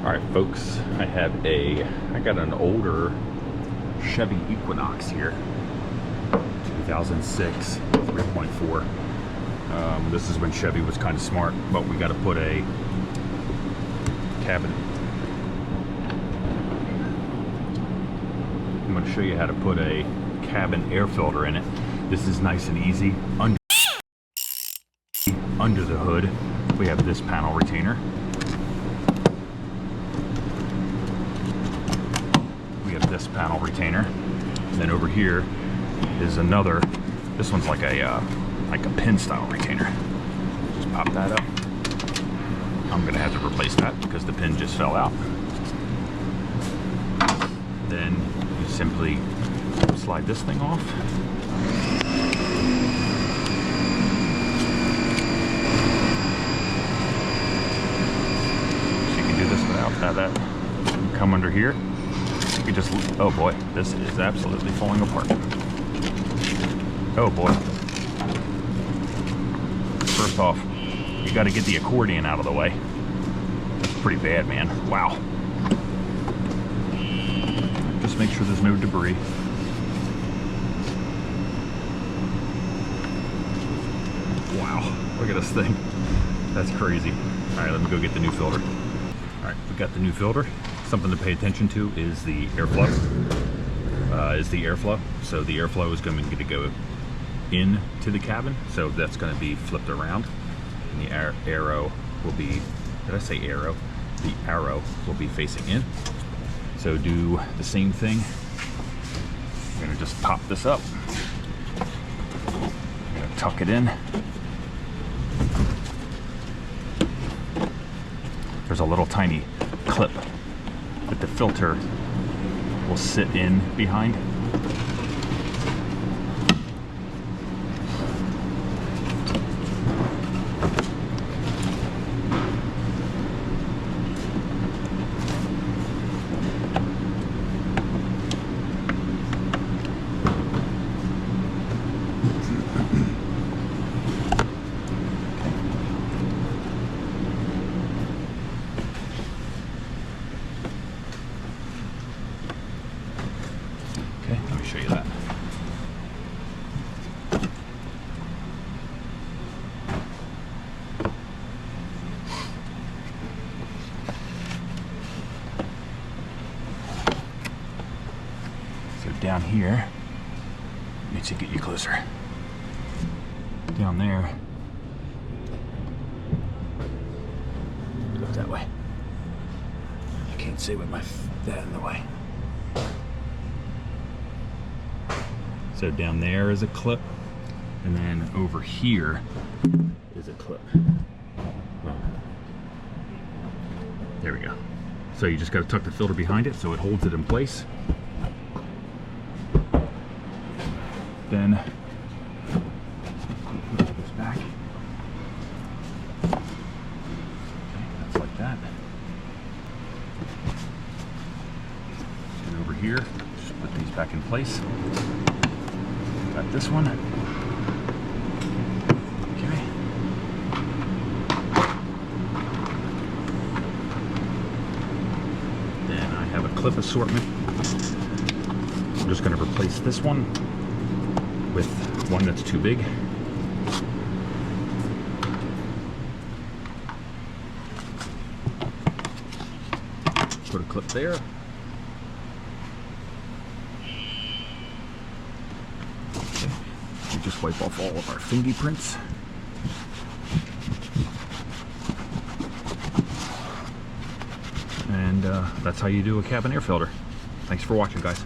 Alright folks, I got an older Chevy Equinox here, 2006, 3.4. This is when Chevy was kind of smart, but we got to put a cabin. I'm going to show you how to put a cabin air filter in it. This is nice and easy. Under the hood, we have this panel retainer. This panel retainer, and then over here is another. This one's like a pin style retainer. Just pop that up. I'm gonna have to replace that because the pin just fell out. Then you simply slide this thing off. So you can do this without that. Come under here. You just, oh boy, this is absolutely falling apart. Oh boy. First off, you got to get the accordion out of the way. That's pretty bad, man. Wow. Just make sure there's no debris. Wow, look at this thing. That's crazy. All right, let me go get the new filter. All right, we got the new filter. Something to pay attention to is the airflow. So the airflow is going to go into the cabin. So that's going to be flipped around, and the arrow will be. Did I say arrow? The arrow will be facing in. So do the same thing. I'm going to just pop this up. I'm going to tuck it in. There's a little tiny clip that the filter will sit in behind. Okay, let me show you that. So down here, let me get you closer. Down there, look that way. I can't see with that in the way. So down there is a clip, and then over here is a clip. There we go. So you just got to tuck the filter behind it so it holds it in place. Then put this back. Okay, that's like that. And over here, just put these back in place. Got this one. Okay. Then I have a clip assortment. I'm just going to replace this one with one that's too big. Put a clip there. Just wipe off all of our fingerprints. And that's how you do a cabin air filter. Thanks for watching, guys.